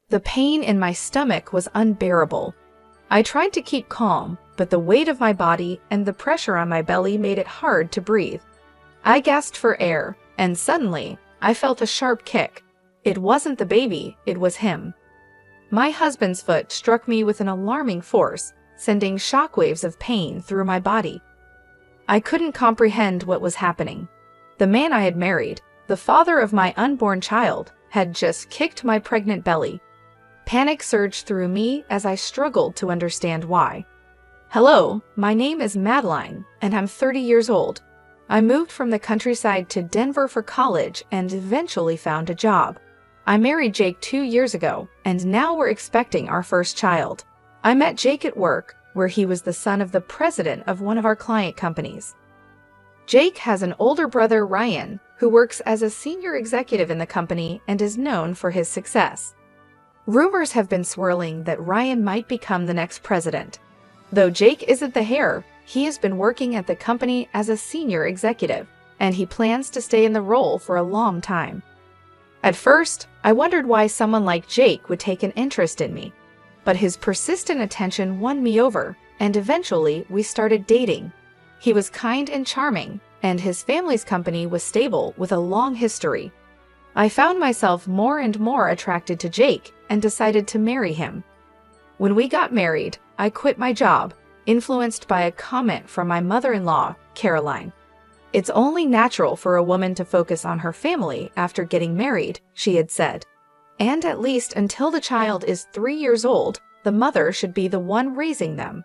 The pain in my stomach was unbearable. I tried to keep calm, but the weight of my body and the pressure on my belly made it hard to breathe. I gasped for air, and suddenly, I felt a sharp kick. It wasn't the baby, it was him. My husband's foot struck me with an alarming force, sending shockwaves of pain through my body. I couldn't comprehend what was happening. The man I had married, the father of my unborn child, had just kicked my pregnant belly. Panic surged through me as I struggled to understand why. Hello, my name is Madeline, and I'm 30 years old. I moved from the countryside to Denver for college and eventually found a job. I married Jake 2 years ago, and now we're expecting our first child. I met Jake at work, where he was the son of the president of one of our client companies. Jake has an older brother, Ryan, who works as a senior executive in the company and is known for his success. Rumors have been swirling that Ryan might become the next president. Though Jake isn't the heir, he has been working at the company as a senior executive, and he plans to stay in the role for a long time. At first, I wondered why someone like Jake would take an interest in me, but his persistent attention won me over, and eventually we started dating. He was kind and charming, and his family's company was stable with a long history. I found myself more and more attracted to Jake and decided to marry him. When we got married, I quit my job, influenced by a comment from my mother-in-law, Caroline. It's only natural for a woman to focus on her family after getting married, she had said. And at least until the child is 3 years old, the mother should be the one raising them.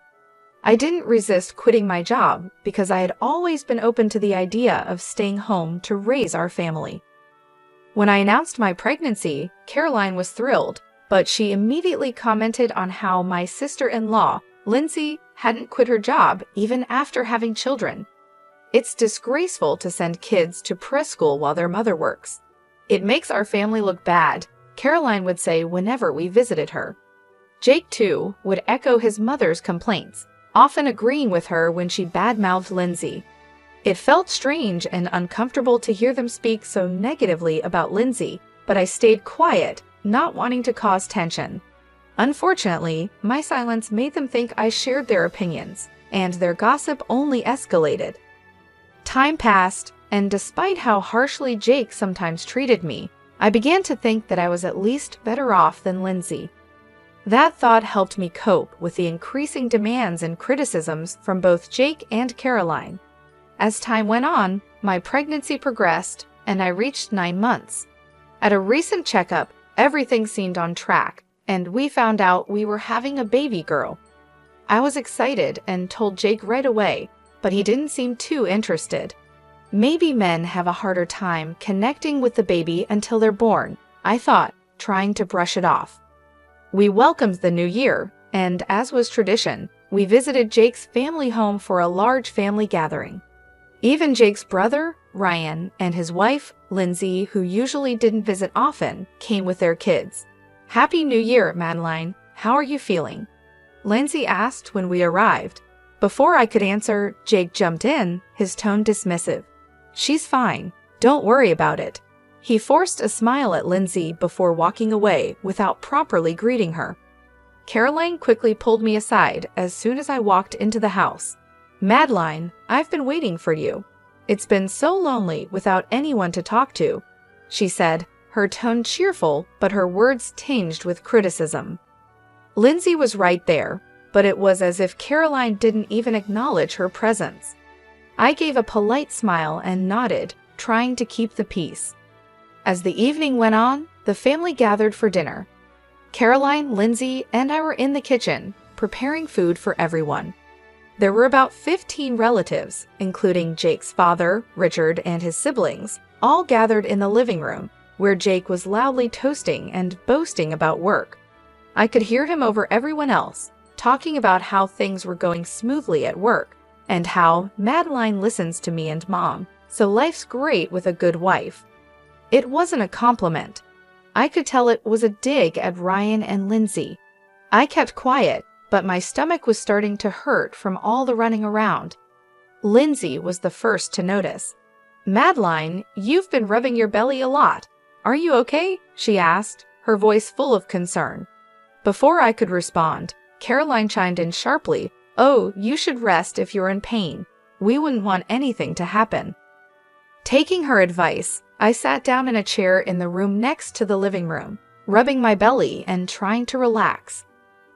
I didn't resist quitting my job because I had always been open to the idea of staying home to raise our family. When I announced my pregnancy, Caroline was thrilled, but she immediately commented on how my sister-in-law, Lindsay, hadn't quit her job even after having children. It's disgraceful to send kids to preschool while their mother works. It makes our family look bad, Caroline would say whenever we visited her. Jake, too, would echo his mother's complaints, often agreeing with her when she badmouthed Lindsay. It felt strange and uncomfortable to hear them speak so negatively about Lindsay, but I stayed quiet, not wanting to cause tension. Unfortunately, my silence made them think I shared their opinions, and their gossip only escalated. Time passed, and despite how harshly Jake sometimes treated me, I began to think that I was at least better off than Lindsay. That thought helped me cope with the increasing demands and criticisms from both Jake and Caroline. As time went on, my pregnancy progressed, and I reached 9 months. At a recent checkup, everything seemed on track, and we found out we were having a baby girl. I was excited and told Jake right away, but he didn't seem too interested. Maybe men have a harder time connecting with the baby until they're born, I thought, trying to brush it off. We welcomed the new year, and as was tradition, we visited Jake's family home for a large family gathering. Even Jake's brother, Ryan, and his wife, Lindsay, who usually didn't visit often, came with their kids. "Happy New Year, Madeline. How are you feeling?" Lindsay asked when we arrived. Before I could answer, Jake jumped in, his tone dismissive. "She's fine. Don't worry about it." He forced a smile at Lindsay before walking away without properly greeting her. Caroline quickly pulled me aside as soon as I walked into the house. "Madeline, I've been waiting for you. It's been so lonely without anyone to talk to," she said, her tone cheerful but her words tinged with criticism. Lindsay was right there, but it was as if Caroline didn't even acknowledge her presence. I gave a polite smile and nodded, trying to keep the peace. As the evening went on, the family gathered for dinner. Caroline, Lindsay, and I were in the kitchen, preparing food for everyone. There were about 15 relatives, including Jake's father, Richard, and his siblings, all gathered in the living room, where Jake was loudly toasting and boasting about work. I could hear him over everyone else, talking about how things were going smoothly at work, and how Madeline listens to me and Mom, so life's great with a good wife. It wasn't a compliment. I could tell it was a dig at Ryan and Lindsay. I kept quiet, but my stomach was starting to hurt from all the running around. Lindsay was the first to notice. "Madeline, you've been rubbing your belly a lot. Are you okay?" she asked, her voice full of concern. Before I could respond, Caroline chimed in sharply, "Oh, you should rest if you're in pain. We wouldn't want anything to happen." Taking her advice, I sat down in a chair in the room next to the living room, rubbing my belly and trying to relax.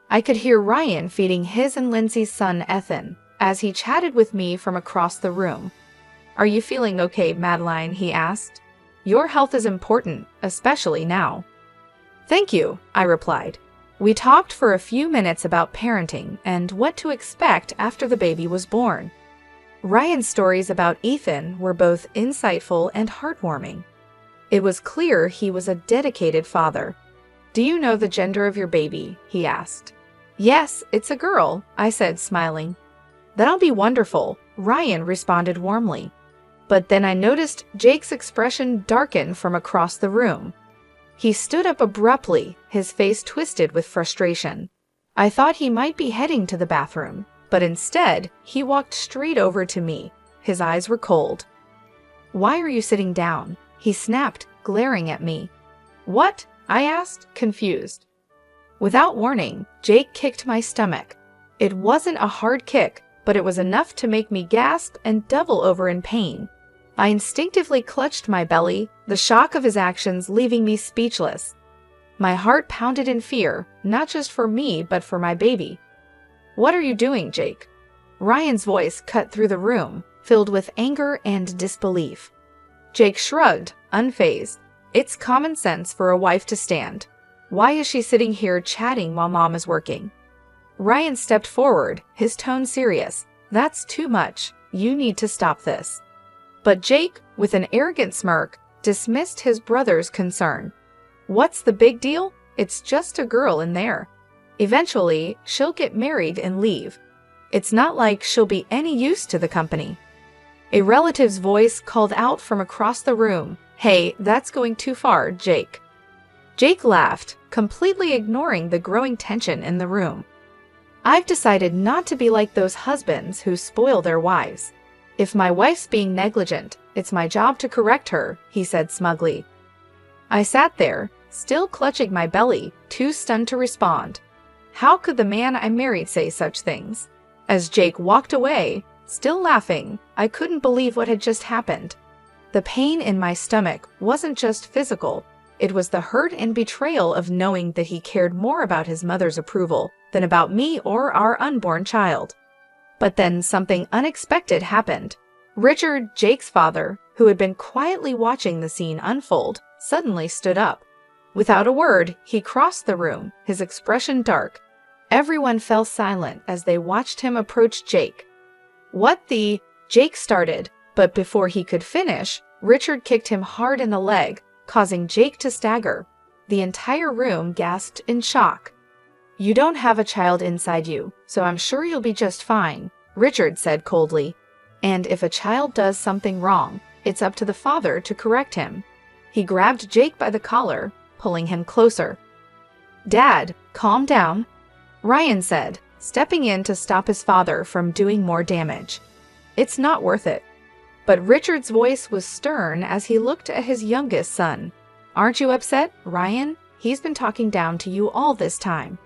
I could hear Ryan feeding his and Lindsay's son Ethan as he chatted with me from across the room. "Are you feeling okay, Madeline?" he asked. "Your health is important, especially now." "Thank you," I replied. We talked for a few minutes about parenting and what to expect after the baby was born. Ryan's stories about Ethan were both insightful and heartwarming. It was clear he was a dedicated father. "Do you know the gender of your baby?" he asked. "Yes, it's a girl," I said, smiling. "That'll be wonderful," Ryan responded warmly. But then I noticed Jake's expression darken from across the room. He stood up abruptly, his face twisted with frustration. I thought he might be heading to the bathroom, but instead, he walked straight over to me. His eyes were cold. "Why are you sitting down?" he snapped, glaring at me. "What?" I asked, confused. Without warning, Jake kicked my stomach. It wasn't a hard kick, but it was enough to make me gasp and double over in pain. I instinctively clutched my belly, the shock of his actions leaving me speechless. My heart pounded in fear, not just for me, but for my baby. "What are you doing, Jake?" Ryan's voice cut through the room, filled with anger and disbelief. Jake shrugged, unfazed. "It's common sense for a wife to stand. Why is she sitting here chatting while mom is working?" Ryan stepped forward, his tone serious. "That's too much. You need to stop this." But Jake, with an arrogant smirk, dismissed his brother's concern. "What's the big deal? It's just a girl in there. Eventually, she'll get married and leave. It's not like she'll be any use to the company." A relative's voice called out from across the room, "Hey, that's going too far, Jake." Jake laughed, completely ignoring the growing tension in the room. "I've decided not to be like those husbands who spoil their wives. If my wife's being negligent, it's my job to correct her," he said smugly. I sat there, still clutching my belly, too stunned to respond. How could the man I married say such things? As Jake walked away, still laughing, I couldn't believe what had just happened. The pain in my stomach wasn't just physical. It was the hurt and betrayal of knowing that he cared more about his mother's approval than about me or our unborn child. But then something unexpected happened. Richard, Jake's father, who had been quietly watching the scene unfold, suddenly stood up. Without a word, he crossed the room, his expression dark. Everyone fell silent as they watched him approach Jake. "What the—" Jake started, but before he could finish, Richard kicked him hard in the leg, causing Jake to stagger. The entire room gasped in shock. "You don't have a child inside you, so I'm sure you'll be just fine," Richard said coldly. "And if a child does something wrong, it's up to the father to correct him." He grabbed Jake by the collar, pulling him closer. "Dad, calm down," Ryan said, stepping in to stop his father from doing more damage. "It's not worth it." But Richard's voice was stern as he looked at his youngest son. "Aren't you upset, Ryan? He's been talking down to you all this time."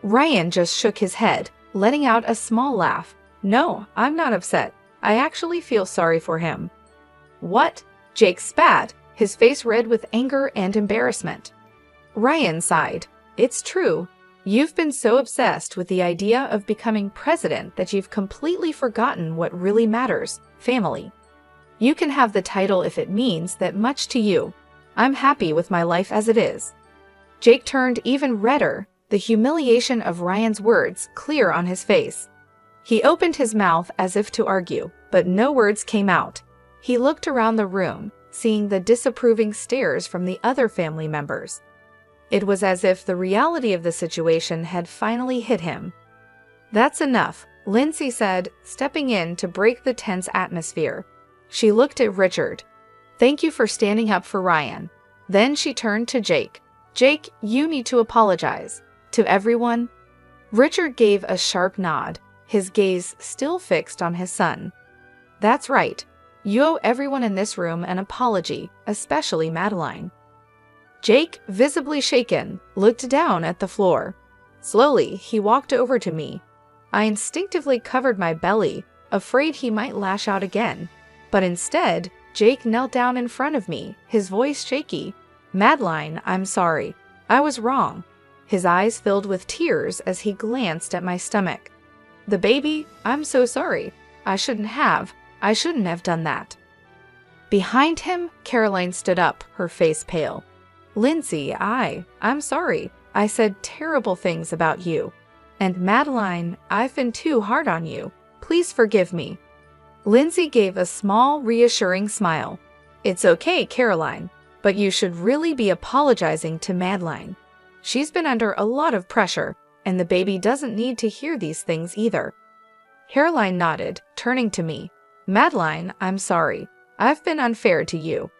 Ryan just shook his head, letting out a small laugh. "No, I'm not upset. I actually feel sorry for him." "What?" Jake spat, his face red with anger and embarrassment. Ryan sighed. "It's true. You've been so obsessed with the idea of becoming president that you've completely forgotten what really matters, family. You can have the title if it means that much to you. I'm happy with my life as it is." Jake turned even redder, the humiliation of Ryan's words clear on his face. He opened his mouth as if to argue, but no words came out. He looked around the room, seeing the disapproving stares from the other family members. It was as if the reality of the situation had finally hit him. "That's enough," Lindsay said, stepping in to break the tense atmosphere. She looked at Richard. "Thank you for standing up for Ryan." Then she turned to Jake. "Jake, you need to apologize. To everyone." Richard gave a sharp nod, his gaze still fixed on his son. "That's right. You owe everyone in this room an apology, especially Madeline." Jake, visibly shaken, looked down at the floor. Slowly, he walked over to me. I instinctively covered my belly, afraid he might lash out again. But instead, Jake knelt down in front of me, his voice shaky. "Madeline, I'm sorry. I was wrong." His eyes filled with tears as he glanced at my stomach. "The baby, I'm so sorry. I shouldn't have done that." Behind him, Caroline stood up, her face pale. "Lindsay, I'm sorry. I said terrible things about you. And Madeline, I've been too hard on you. Please forgive me." Lindsay gave a small, reassuring smile. "It's okay, Caroline, but you should really be apologizing to Madeline. She's been under a lot of pressure, and the baby doesn't need to hear these things either." Caroline nodded, turning to me. "Madeline, I'm sorry. I've been unfair to you."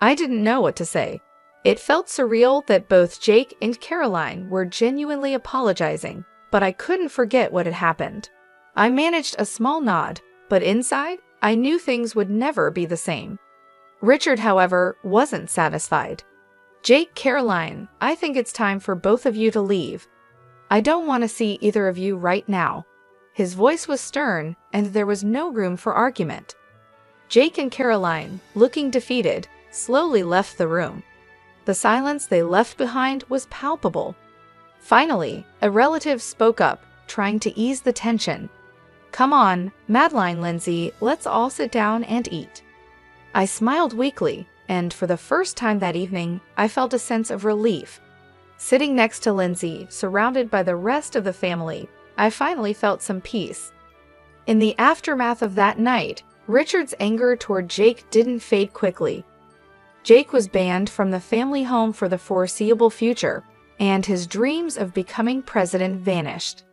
I didn't know what to say. It felt surreal that both Jake and Caroline were genuinely apologizing, but I couldn't forget what had happened. I managed a small nod, but inside, I knew things would never be the same. Richard, however, wasn't satisfied. "Jake, Caroline, I think it's time for both of you to leave. I don't want to see either of you right now." His voice was stern, and there was no room for argument. Jake and Caroline, looking defeated, slowly left the room. The silence they left behind was palpable. Finally, a relative spoke up, trying to ease the tension. "Come on, Madeline, Lindsay, let's all sit down and eat." I smiled weakly, and for the first time that evening, I felt a sense of relief. Sitting next to Lindsay, surrounded by the rest of the family, I finally felt some peace. In the aftermath of that night, Richard's anger toward Jake didn't fade quickly. Jake was banned from the family home for the foreseeable future, and his dreams of becoming president vanished.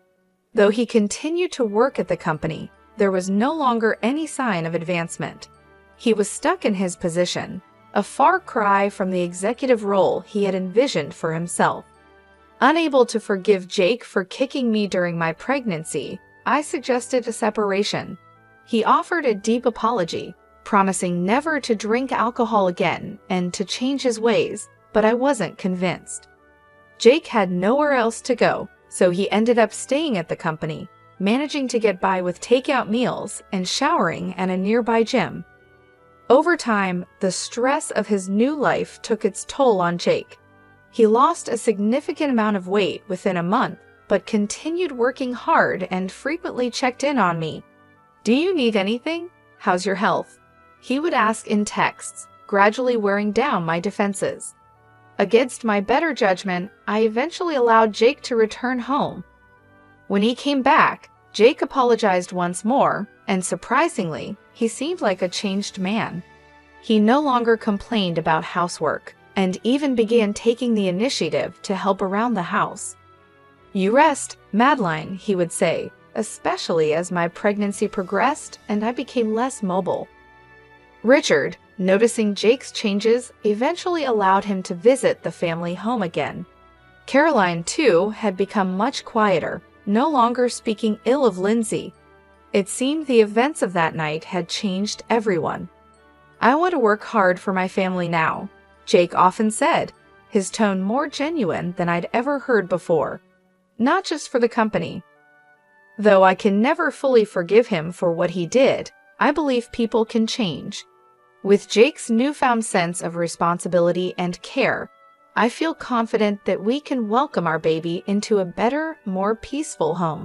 Though he continued to work at the company, there was no longer any sign of advancement. He was stuck in his position, a far cry from the executive role he had envisioned for himself. Unable to forgive Jake for kicking me during my pregnancy, I suggested a separation. He offered a deep apology, promising never to drink alcohol again and to change his ways, but I wasn't convinced. Jake had nowhere else to go, so he ended up staying at the company, managing to get by with takeout meals and showering at a nearby gym. Over time, the stress of his new life took its toll on Jake. He lost a significant amount of weight within a month, but continued working hard and frequently checked in on me. "Do you need anything? How's your health?" He would ask in texts, gradually wearing down my defenses. Against my better judgment, I eventually allowed Jake to return home. When he came back, Jake apologized once more, and surprisingly, he seemed like a changed man. He no longer complained about housework, and even began taking the initiative to help around the house. "You rest, Madeline," he would say, especially as my pregnancy progressed and I became less mobile. Richard, noticing Jake's changes, eventually allowed him to visit the family home again. Caroline, too, had become much quieter, no longer speaking ill of Lindsay. It seemed the events of that night had changed everyone. "I want to work hard for my family now," Jake often said, his tone more genuine than I'd ever heard before. "Not just for the company." Though I can never fully forgive him for what he did, I believe people can change. With Jake's newfound sense of responsibility and care, I feel confident that we can welcome our baby into a better, more peaceful home.